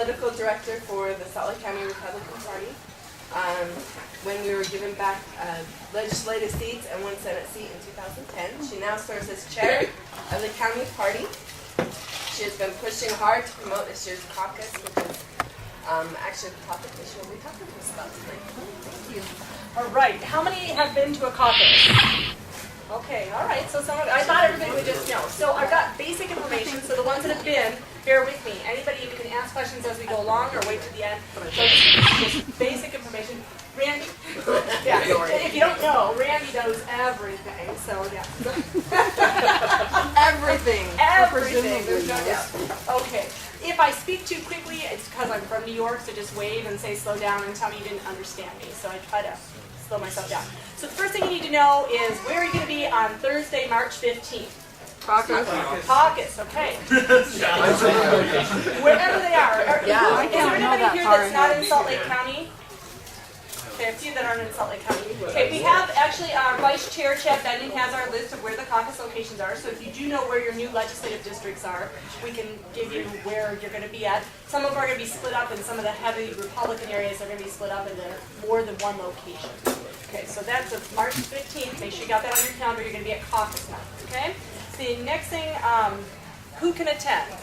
political director for the Salt Lake County Republican Party. When we were given back legislative seats and one Senate seat in 2010, she now serves as chair of the county party. She has been pushing hard to promote this year's caucus, which is actually the topic that she will be talking to us about tonight. Thank you. All right, how many have been to a caucus? Okay, all right, so I thought everybody would just know. So I've got basic information, so the ones that have been, bear with me. Anybody, you can ask questions as we go along or wait to the end. So just basic information. Randy, yeah, if you don't know, Randy knows everything, so yeah. Everything. Everything, there's no doubt. Okay, if I speak too quickly, it's because I'm from New York, so just wave and say slow down and tell me you didn't understand me. So I try to slow myself down. So the first thing you need to know is where are you going to be on Thursday, March 15th? Caucus. Caucus, okay. Wherever they are. Yeah. Is there anybody here that's not in Salt Lake County? Okay, a few that aren't in Salt Lake County. Okay, we have actually our Vice Chair, Chad Bending, has our list of where the caucus locations are. So if you do know where your new legislative districts are, we can give you where you're going to be at. Some of them are going to be split up, and some of the heavy Republican areas are going to be split up into more than one location. Okay, so that's March 15th. Make sure you got that on your calendar. You're going to be at caucus night. Okay? The next thing, who can attend?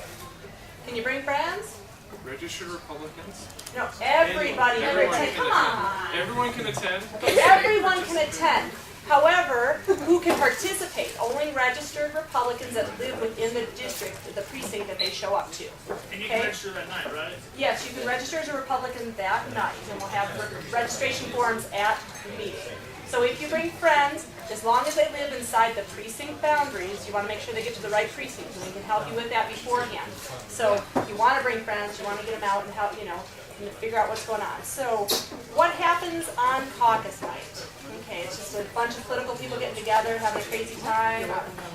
Can you bring friends? Registered Republicans? No, everybody can attend. Come on. Everyone can attend. Okay, everyone can attend. However, who can participate? Only registered Republicans that live within the district, the precinct that they show up to. And you can register that night, right? Yes, you can register as a Republican that night, and we'll have registration forms at the meeting. So if you bring friends, as long as they live inside the precinct boundaries, you want to make sure they get to the right precinct, and we can help you with that beforehand. So if you want to bring friends, you want to get them out and help, and figure out what's going on. So what happens on caucus night? Okay, it's just a bunch of political people getting together, having a crazy time.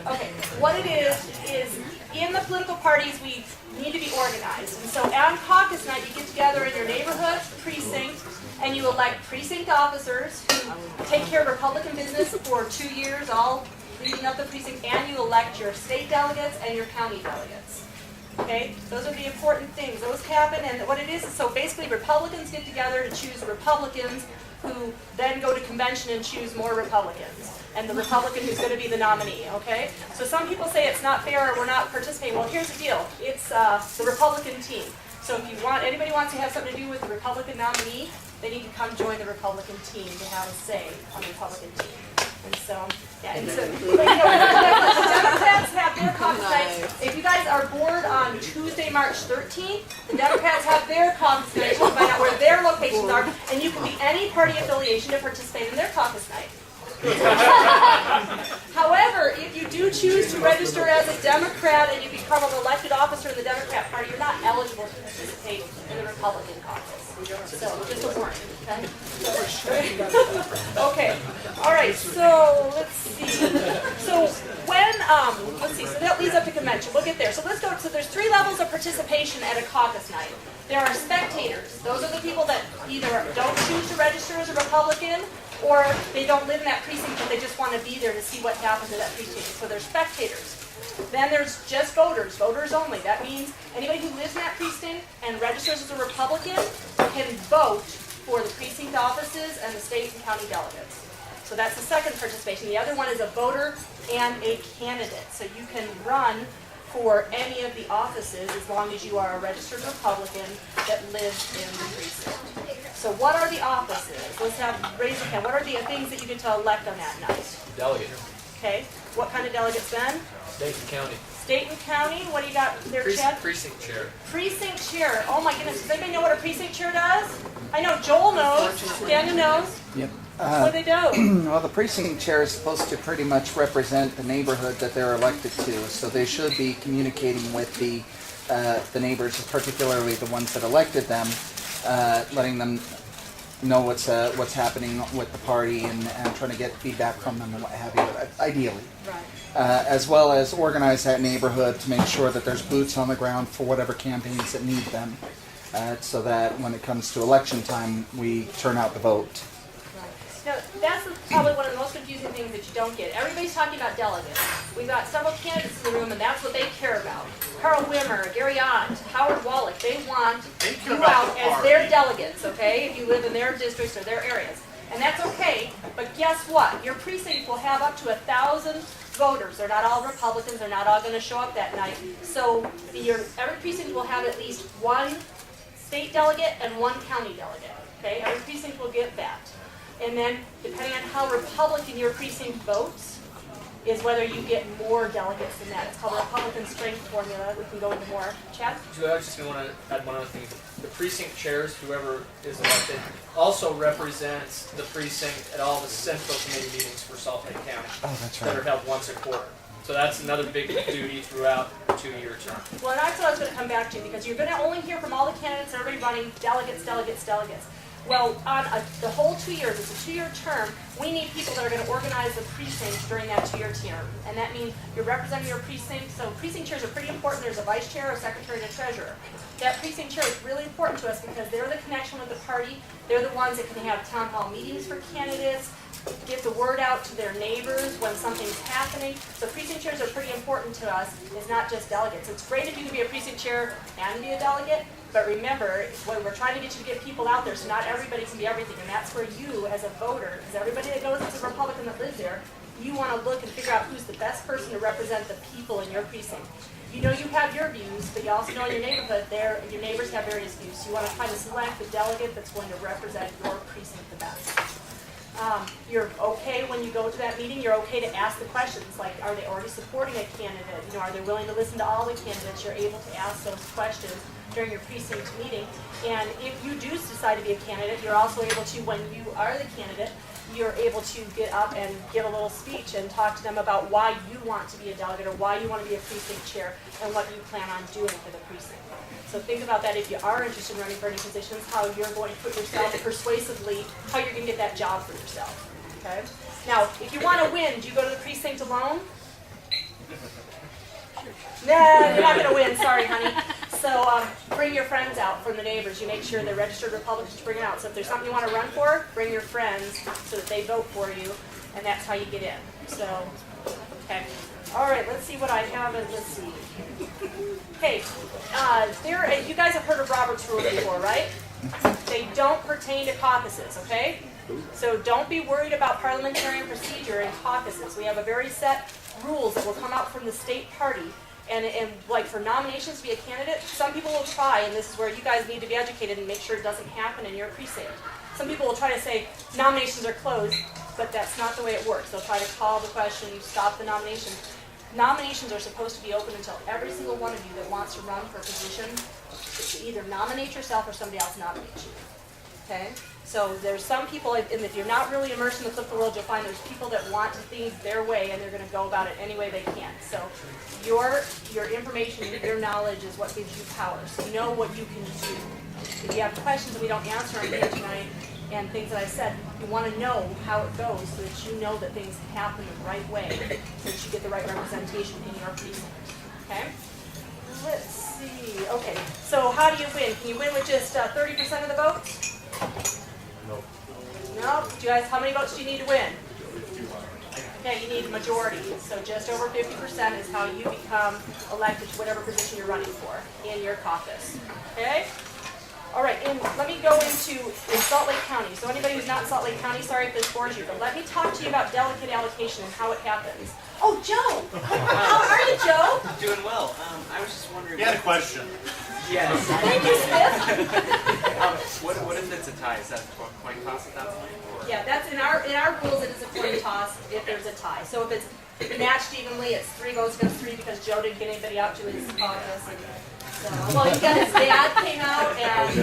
Okay, what it is in the political parties, we need to be organized. And so on caucus night, you get together in your neighborhood precinct, and you elect precinct officers who take care of Republican business for 2 years, all leading up the precinct, and you elect your state delegates and your county delegates. Okay, those are the important things. Those happen, and what it is so basically Republicans get together to choose Republicans who then go to convention and choose more Republicans, and the Republican who's going to be the nominee, okay? So some people say it's not fair or we're not participating. Well, here's the deal. It's the Republican team. So if anybody wants to have something to do with the Republican nominee, they need to come join the Republican team to have a say on the Republican team. And so, yeah, and so, the Democrats have their caucus nights. If you guys are bored on Tuesday, March 13th, the Democrats have their caucus night to find out where their locations are, and you can be any party affiliation to participate in their caucus night. However, if you do choose to register as a Democrat and you become an elected officer in the Democrat Party, you're not eligible to participate in the Republican caucus. So, just a warning, okay? Okay, all right, so let's see. So so that leads up to convention. We'll get there. So let's go, so there's 3 levels of participation at a caucus night. There are spectators. Those are the people that either don't choose to register as a Republican, or they don't live in that precinct, but they just want to be there to see what happens to that precinct. So they're spectators. Then there's just voters, voters only. That means anybody who lives in that precinct and registers as a Republican can vote for the precinct offices and the state and county delegates. So that's the second participation. The other one is a voter and a candidate. So you can run for any of the offices as long as you are a registered Republican that lives in the precinct. So what are the offices? Let's raise your hand. What are the things that you get to elect on that night? Delegate. Okay. What kind of delegates then? State and county. State and county. What do you got there, Chad? Precinct chair. Precinct chair. Oh my goodness. Does anybody know what a precinct chair does? I know Joel knows. Daniel knows. Yep. What do they do? Well, the precinct chair is supposed to pretty much represent the neighborhood that they're elected to, so they should be communicating with the neighbors, particularly the ones that elected them, letting them know what's happening with the party and trying to get feedback from them and what have you, ideally. Right. As well as organize that neighborhood to make sure that there's boots on the ground for whatever campaigns that need them, so that when it comes to election time, we turn out the vote. Now, that's probably one of the most confusing things that you don't get. Everybody's talking about delegates. We've got several candidates in the room, and that's what they care about. Carl Wimmer, Gary Ott, Howard Wallach, they want you out as their delegates, okay, if you live in their districts or their areas. And that's okay, but guess what? Your precinct will have up to 1,000 voters. They're not all Republicans. They're not all going to show up that night. So every precinct will have at least one state delegate and one county delegate. Okay, every precinct will get that. And then, depending on how Republican your precinct votes, is whether you get more delegates than that. It's called the Republican strength formula. We can go into more. Chad? I was just going to want to add one other thing. The precinct chairs, whoever is elected, also represents the precinct at all the central committee meetings for Salt Lake County. Oh, that's That are right. held once a quarter. So that's another big duty throughout a 2-year term. Well, and that's what I was going to come back to, because you're going to only hear from all the candidates and everybody running delegates, delegates, delegates. Well, on the whole 2 years, it's a 2-year term, we need people that are going to organize the precinct during that 2-year term. And that means you're representing your precinct. So precinct chairs are pretty important. There's a vice chair, a secretary, and a treasurer. That precinct chair is really important to us because they're the connection with the party. They're the ones that can have town hall meetings for candidates, get the word out to their neighbors when something's happening. So precinct chairs are pretty important to us. It's not just delegates. It's great if you can be a precinct chair and be a delegate, but remember, when we're trying to get you to get people out there, so not everybody can be everything, and that's where you, as a voter, because everybody that knows it's a Republican that lives there, you want to look and figure out who's the best person to represent the people in your precinct. You know you have your views, but you also know in your neighborhood your neighbors have various views. So you want to try to select the delegate that's going to represent your precinct the best. You're okay when you go to that meeting, you're okay to ask the questions, like are they already supporting a candidate? You know, are they willing to listen to all the candidates? You're able to ask those questions during your precinct meeting. And if you do decide to be a candidate, you're also able to, when you are the candidate, you're able to get up and give a little speech and talk to them about why you want to be a delegate or why you want to be a precinct chair and what you plan on doing for the precinct. So think about that if you are interested in running for any positions, how you're going to put yourself persuasively, how you're going to get that job for yourself. Okay? Now, if you want to win, do you go to the precinct alone? Nah, you're not going to win. Sorry, honey. So bring your friends out from the neighbors. You make sure they're registered Republicans to bring it out. So if there's something you want to run for, bring your friends so that they vote for you, and that's how you get in. So, okay. All right, let's see what I have. Let's see. Okay, you guys have heard of Robert's Rules before, right? They don't pertain to caucuses, okay? So don't be worried about parliamentarian procedure in caucuses. We have a very set rules that will come out from the state party. And like for nominations to be a candidate, some people will try, and this is where you guys need to be educated and make sure it doesn't happen in your precinct. Some people will try to say nominations are closed, but that's not the way it works. They'll try to call the question, stop the nomination. Nominations are supposed to be open until every single one of you that wants to run for a position to either nominate yourself or somebody else nominates you. Okay? So there's some people, and if you're not really immersed in the political world, you'll find there's people that want things their way and they're going to go about it any way they can. So your information, your knowledge is what gives you power. So know what you can do. If you have questions that we don't answer on here tonight and things that I said, you want to know how it goes so that you know that things happen the right way, so that you get the right representation in your precinct. Okay? Let's see. Okay, so how do you win? Can you win with just 30% of the votes? No. Do you guys, how many votes do you need to win? Okay, you need a majority. So just over 50% is how you become elected to whatever position you're running for in your caucus. Okay? All right, and let me go into Salt Lake County. So anybody who's not in Salt Lake County, sorry if this bores you, but let me talk to you about delegate allocation and how it happens. Oh, Joe! How are you, Joe? Doing well. I was just wondering. You had a question. Yes. Thank you, Smith. What if it's a tie? Is that a coin toss at that point? Or? Yeah, that's in our rules. It is a coin toss if there's a tie. So if it's matched evenly, it's 3 votes against 3 because Joe didn't get anybody out to his caucus. So, well, you got his dad came out and he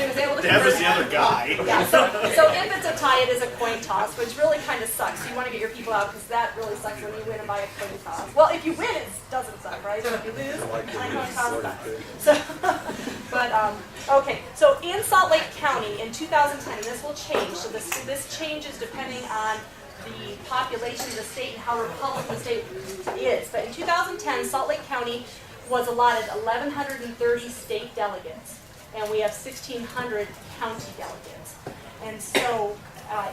was able to. Dad was the other guy. Yeah. So if it's a tie, it is a coin toss, which really kind of sucks. You want to get your people out because that really sucks when you win and buy a coin toss. Well, if you win, it doesn't suck, right? So if you lose, coin toss sucks. So, but okay. So in Salt Lake County in 2010, and this will change. So this changes depending on the population of the state and how Republican the state is. But in 2010, Salt Lake County was allotted 1,130 state delegates, and we have 1,600 county delegates. And so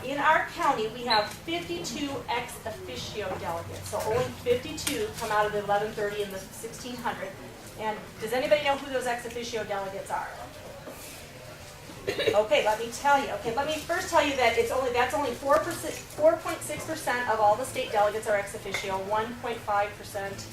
in our county, we have 52 ex officio delegates. So only 52 come out of the 1130 and the 1600. And does anybody know who those ex officio delegates are? Okay, let me tell you. Okay, let me first tell you that that's only 4.6% of all the state delegates are ex officio, 1.5%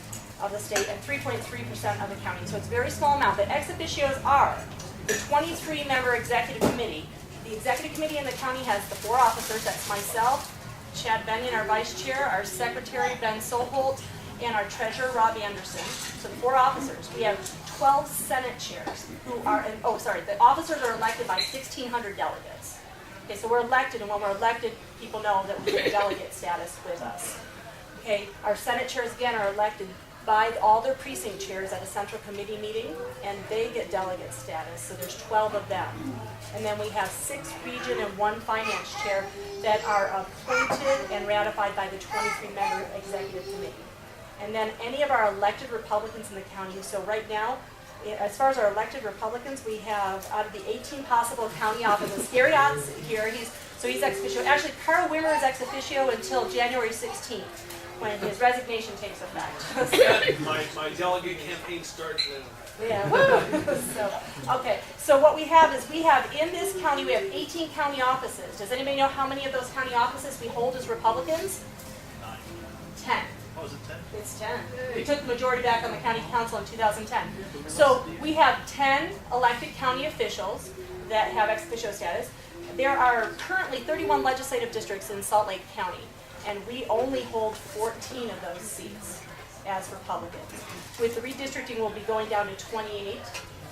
of the state, and 3.3% of the county. So it's a very small amount. The ex officios are the 23-member executive committee. The executive committee in the county has the 4 officers. That's myself, Chad Benyon, our vice chair, our secretary, Ben Solholt, and our treasurer, Robbie Anderson. So the 4 officers. We have 12 Senate chairs who are, the officers are elected by 1,600 delegates. Okay, so we're elected, and when we're elected, people know that we get delegate status with us. Okay, our Senate chairs, again, are elected by all their precinct chairs at a central committee meeting, and they get delegate status, so there's 12 of them. And then we have 6 region and 1 finance chair that are appointed and ratified by the 23-member executive committee. And then any of our elected Republicans in the county, so right now, as far as our elected Republicans, we have, out of the 18 possible county offices, Gary Ott's here, he's ex officio. Actually, Carl Wimmer is ex officio until January 16th, when his resignation takes effect. My delegate campaign starts then. Yeah, woo! So what we have is in this county, we have 18 county offices. Does anybody know how many of those county offices we hold as Republicans? 10. Oh, is it 10? It's 10. We took the majority back on the county council in 2010. So we have 10 elected county officials that have ex officio status. There are currently 31 legislative districts in Salt Lake County, and we only hold 14 of those seats as Republicans. With the redistricting, we'll be going down to 28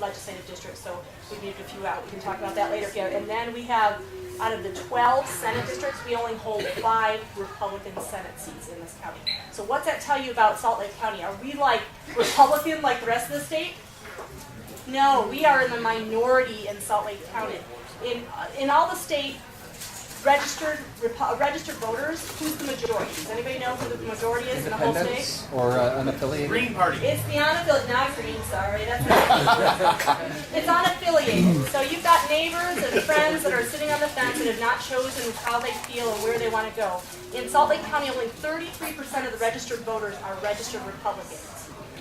legislative districts, so we moved a few out. We can talk about that later. And then we have, out of the 12 Senate districts, we only hold 5 Republican Senate seats in this county. So what's that tell you about Salt Lake County? Are we like Republican like the rest of the state? No, we are in the minority in Salt Lake County. In all the state registered voters, who's the majority? Does anybody know who the majority is in the whole state? Independents or unaffiliated? Green Party. It's the unaffiliated, not green, sorry. That's it's unaffiliated. So you've got neighbors and friends that are sitting on the fence and have not chosen how they feel and where they want to go. In Salt Lake County, only 33% of the registered voters are registered Republicans.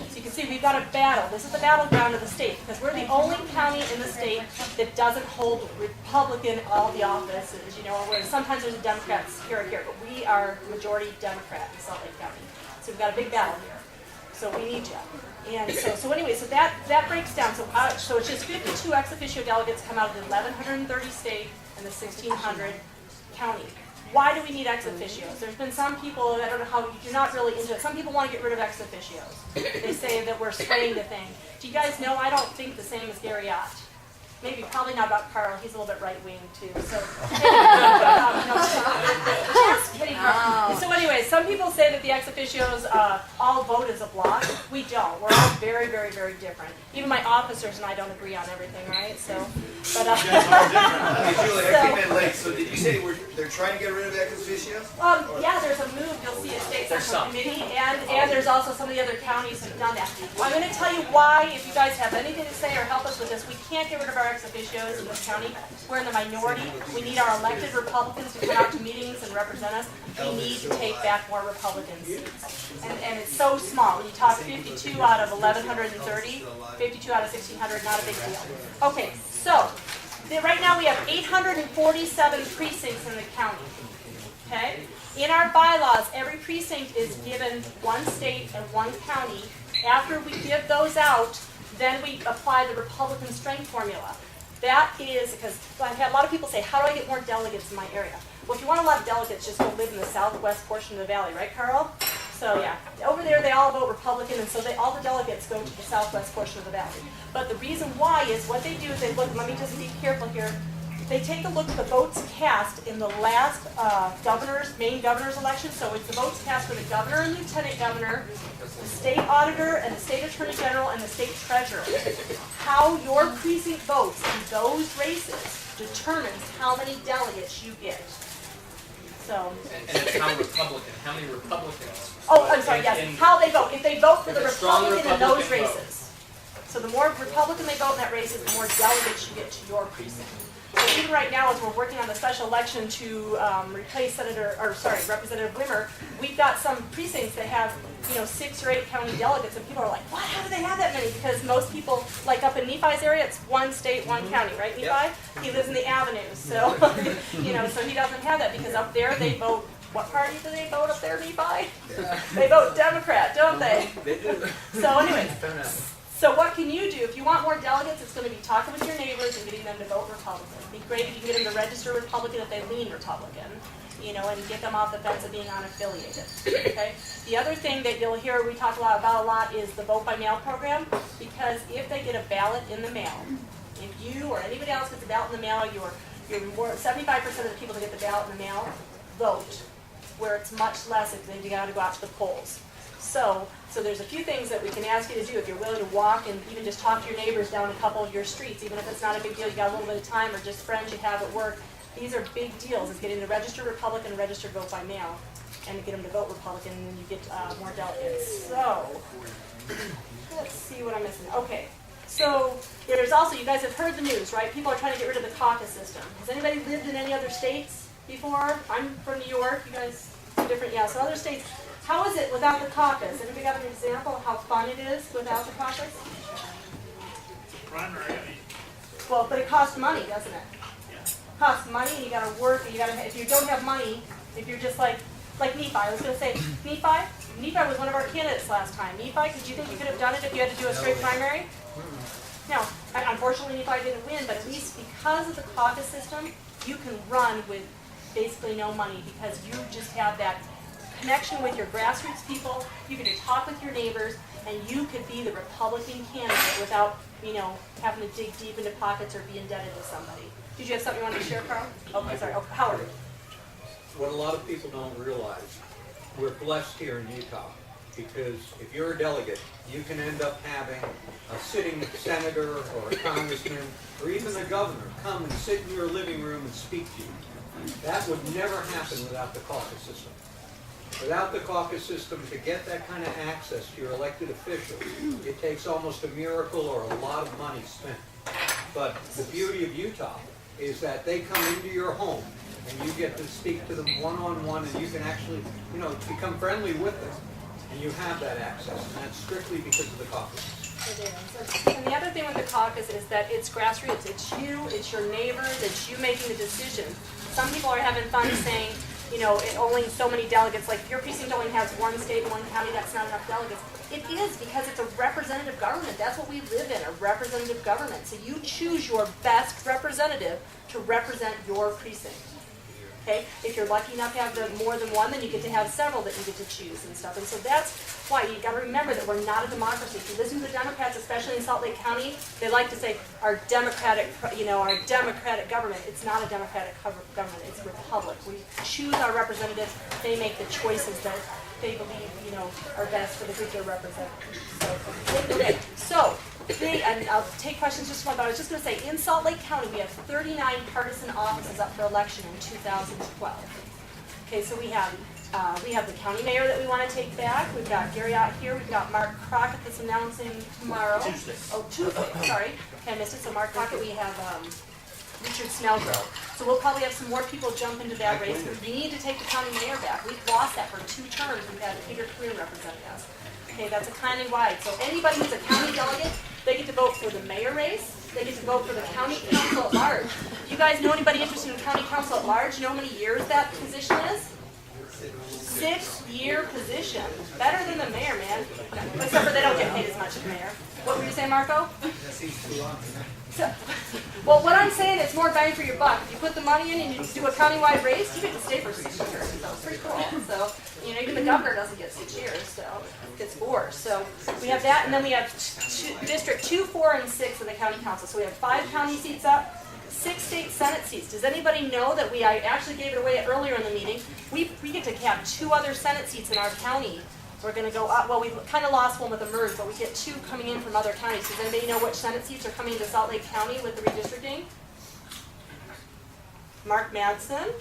So you can see we've got a battle. This is the battleground of the state because we're the only county in the state that doesn't hold Republican all the offices. You know, where sometimes there's a Democrat here or here, but we are majority Democrat in Salt Lake County. So we've got a big battle here. So we need you. And so anyway, so that breaks down. So it's just 52 ex officio delegates come out of the 1,130 state and the 1,600 county. Why do we need ex officios? There's been some people, I don't know how, you're not really into it. Some people want to get rid of ex officios. They say that we're swaying the thing. Do you guys know, I don't think the same as Gary Ott. Maybe, probably not about Carl. He's a little bit right-wing, too. So, just kidding. Oh. So anyway, some people say that the ex officios all vote as a block. We don't. We're all very, very, very different. Even my officers and I don't agree on everything, right? So, but Hey, Julie, I came in late, so did you say they're trying to get rid of ex officios? yeah, there's a move. You'll see a state central committee, and there's also some of the other counties have done that. I'm going to tell you why, if you guys have anything to say or help us with this, we can't get rid of our ex officios in this county. We're in the minority. We need our elected Republicans to come out to meetings and represent us. We need to take back more Republican seats. And it's so small. When you talk 52 out of 1,130, 52 out of 1,600, not a big deal. Okay, so right now we have 847 precincts in the county. Okay? In our bylaws, every precinct is given 1 state and 1 county. After we give those out, then we apply the Republican strength formula. That is, because I've had a lot of people say, how do I get more delegates in my area? Well, if you want a lot of delegates, just go live in the southwest portion of the valley, right, Carl? So yeah, over there they all vote Republican, and so all the delegates go to the southwest portion of the valley. But the reason why is what they do is they look, let me just be careful here, they take a look at the votes cast in the last main governor's election. So it's the votes cast for the governor and lieutenant governor, the state auditor and the state attorney general and the state treasurer. How your precinct votes in those races determines how many delegates you get. So. And it's how many Republicans? Oh, I'm sorry, yes, how they vote. If they vote for the Republican in those Republican races. So the more Republican they vote in that race, the more delegates you get to your precinct. So even right now, as we're working on the special election to replace Representative Wimmer, we've got some precincts that have 6 or 8 county delegates, and people are like, what? How do they have that many? Because most people, like up in Nephi's area, it's one state, one county, right, Nephi? Yep. He lives in the Avenues, so so he doesn't have that because up there they vote. What party do they vote up there, Nephi? They vote Democrat, don't they? They do. So anyway, so what can you do? If you want more delegates, it's going to be talking with your neighbors and getting them to vote Republican. It'd be great if you can get them to register Republican if they lean Republican, and get them off the fence of being unaffiliated. Okay. The other thing that you'll hear we talk about a lot is the vote by mail program, because if they get a ballot in the mail, if you or anybody else gets a ballot in the mail, you're more 75% of the people that get the ballot in the mail vote, where it's much less if they've got to go out to the polls. So there's a few things that we can ask you to do if you're willing to walk and even just talk to your neighbors down a couple of your streets, even if it's not a big deal, you got a little bit of time, or just friends you have at work. These are big deals, is getting the registered Republican, registered vote by mail, and to get them to vote Republican, and then you get more delegates. So, let's see what I'm missing. Okay, so there's also, you guys have heard the news, right? People are trying to get rid of the caucus system. Has anybody lived in any other states before? I'm from New York, you guys, different, yeah, so other states. How is it without the caucus? Anybody got an example of how fun it is without the caucus? Primary. Well, but it costs money, doesn't it? Costs money, and you got to work. And you got to. If you don't have money, if you're just like Nephi, I was going to say Nephi was one of our candidates last time. Nephi, did you think you could have done it if you had to do a straight primary? No. Unfortunately, Nephi didn't win, but at least because of the caucus system, you can run with basically no money because you just have that connection with your grassroots people. You can just talk with your neighbors, and you could be the Republican candidate without, having to dig deep into pockets or be indebted to somebody. Did you have something you wanted to share, Carl? Oh, sorry. Oh, Howard. What a lot of people don't realize, we're blessed here in Utah because if you're a delegate, you can end up having a sitting senator or a congressman or even a governor come and sit in your living room and speak to you. That would never happen without the caucus system. Without the caucus system, to get that kind of access to your elected officials, it takes almost a miracle or a lot of money spent. But the beauty of Utah is that they come into your home and you get to speak to them one-on-one, and you can actually, become friendly with them, and you have that access, and that's strictly because of the caucus. And the other thing with the caucus is that it's grassroots. It's you, it's your neighbors, it's you making the decision. Some people are having fun saying, only so many delegates, like if your precinct only has one state, one county, that's not enough delegates. It is, because it's a representative government. That's what we live in, a representative government. So you choose your best representative to represent your precinct. Okay? If you're lucky enough to have more than one, then you get to have several that you get to choose and stuff. And so that's why you got to remember that we're not a democracy. If you listen to the Democrats, especially in Salt Lake County, they like to say our democratic government. It's not a democratic government. It's a republic. We choose our representatives. They make the choices that they believe, are best for the group they're representing. So, and I'll take questions just one, but I was just going to say, in Salt Lake County, we have 39 partisan offices up for election in 2012. Okay, so we have the county mayor that we want to take back. We've got Gary out here. We've got Mark Crockett that's announcing tomorrow. Tuesday. Sorry. Okay, I missed it. So Mark Crockett, we have Richard Snellgrove. So we'll probably have some more people jump into that race. We need to take the county mayor back. We've lost that for 2 terms. We've had Peter Quinn representing us. Okay, that's a county-wide. So anybody who's a county delegate, they get to vote for the mayor race. They get to vote for the county council at large. You guys know anybody interested in county council at large? You know how many years that position is? 6-year position. Better than the mayor, man. Except for they don't get paid as much as the mayor. What were you saying, Marco? Well, what I'm saying is more bang for your buck. If you put the money in and you do a countywide race, you get to stay for 6 years. So it's pretty cool. So, even the governor doesn't get 6 years, so it gets 4. So we have that, and then we have District 2, 4, and 6 of the county council. So we have 5 county seats up, 6 state senate seats. Does anybody know that I actually gave it away earlier in the meeting, we get to have 2 other senate seats in our county. We're going to go up. Well, we kind of lost one with the merge, but we get 2 coming in from other counties. Does anybody know which Senate seats are coming to Salt Lake County with the redistricting? Mark Madsen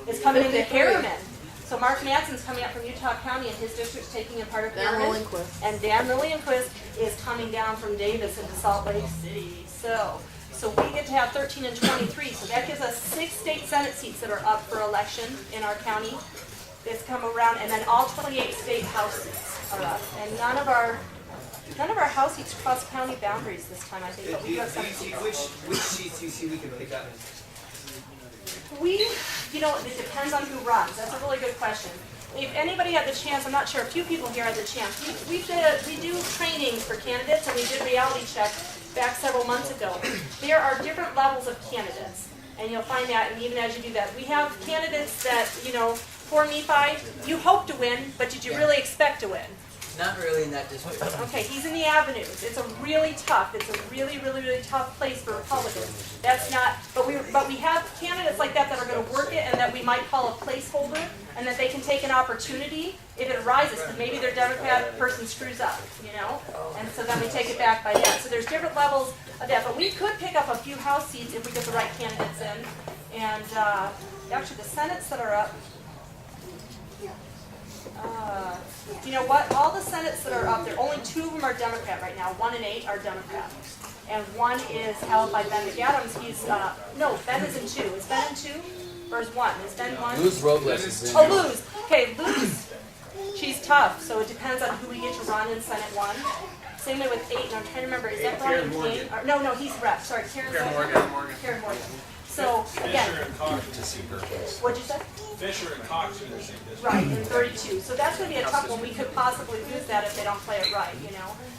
is coming into Harriman. So Mark Madsen's coming up from Utah County, and his district's taking in part of Harriman. And Dan Lillienquist is coming down from Davis into Salt Lake City. So So we get to have 13 and 23. So that gives us 6 state Senate seats that are up for election in our county this come around, and then all 28 state House seats are up. And none of our House seats cross county boundaries this time, I think, but we do have some seats. Which seats do you see we can pick up? It depends on who runs. That's a really good question. If anybody had the chance, I'm not sure, a few people here had the chance. We do training for candidates, and we did reality check back several months ago. There are different levels of candidates, and you'll find that, and even as you do that, we have candidates that, for Nephi, you hope to win, but did you really expect to win? Not really in that district. Okay, he's in the Avenues. It's a really tough tough place for Republicans. That's not, but we have candidates like that are going to work it, and that we might call a placeholder, and that they can take an opportunity if it arises, because maybe their Democrat person screws up, and so then we take it back by that. So there's different levels of that, but we could pick up a few House seats if we get the right candidates in, and actually the Senates that are up. You know what? All the Senates that are up there, only 2 of them are Democrat right now. 1 and 8 are Democrat. And 1 is held by Ben McAdams. Ben is in 2. Is Ben in 2? Or is 1? Is Ben 1? Luz Robles is in. Oh, Luz. Okay, Luz. She's tough, so it depends on who we get to run in Senate 1. Same way with 8, and I'm trying to remember, is that Brian King? No, he's rep. Sorry, Karen Morgan. Karen Morgan. So, again, Fisher and Cox. what'd you say? Fisher and Cox are in the same district. Right, in 32. So that's going to be a tough one. We could possibly lose that if they don't play it right,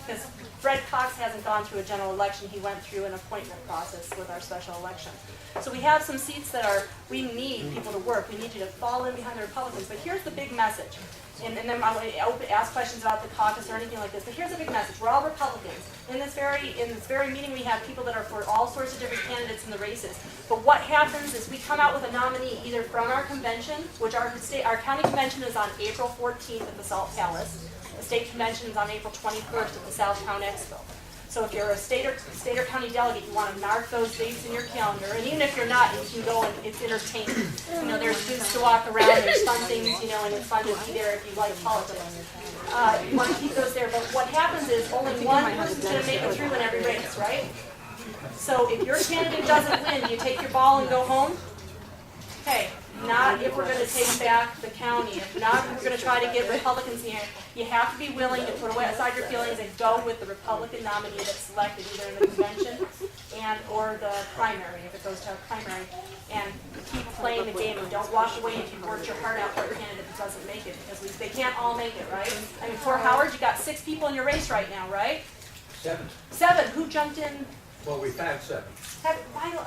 Because Fred Cox hasn't gone through a general election. He went through an appointment process with our special election. So we have some seats that we need people to work. We need you to fall in behind the Republicans. But here's the big message. And then I want to ask questions about the caucus or anything like this. But here's the big message. We're all Republicans. In this very meeting, we have people that are for all sorts of different candidates in the races. But what happens is we come out with a nominee either from our convention, which our county convention is on April 14th at the Salt Palace. The state convention is on April 21st at the South Town Expo. So if you're a state or county delegate, you want to mark those dates in your calendar. And even if you're not, you can go and it's entertaining. There's students to walk around, there's fun things, and it's fun to be there if you like politics. You want to keep those there. But what happens is only one person's going to make it through in every race, right? So if your candidate doesn't win, you take your ball and go home? Okay. Not if we're going to take back the county. If not, we're going to try to get Republicans in here. You have to be willing to put aside your feelings and go with the Republican nominee that's selected either in the convention or the primary, if it goes to a primary, and keep playing the game. And don't walk away if you've worked your heart out for a candidate that doesn't make it, because they can't all make it, right? I mean, for Howard, you got 6 people in your race right now, right? 7. 7. Who jumped in? Well, we've had 7.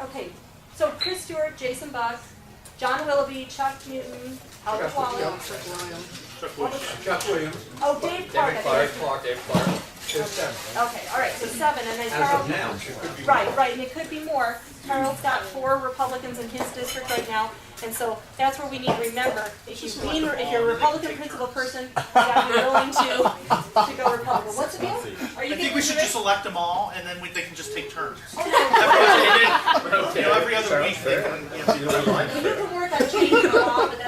Okay, so Chris Stewart, Jason Buck, John Willoughby, Chuck Newton, Howard Wallace. Chuck Williams. Oh, Dave Clark. Dave Clark. There's 7. Okay, all right, so 7, and then As Carl. of now, it could be Right, and it could be more. Carl's got 4 Republicans in his district right now, and so that's where we need to remember, if you're a Republican principal person, you got to be willing to go Republican. What's the deal? Are you I think we should just elect them all, and then they can just take turns. Oh, Every other week they can. no. You can work on changing the law, but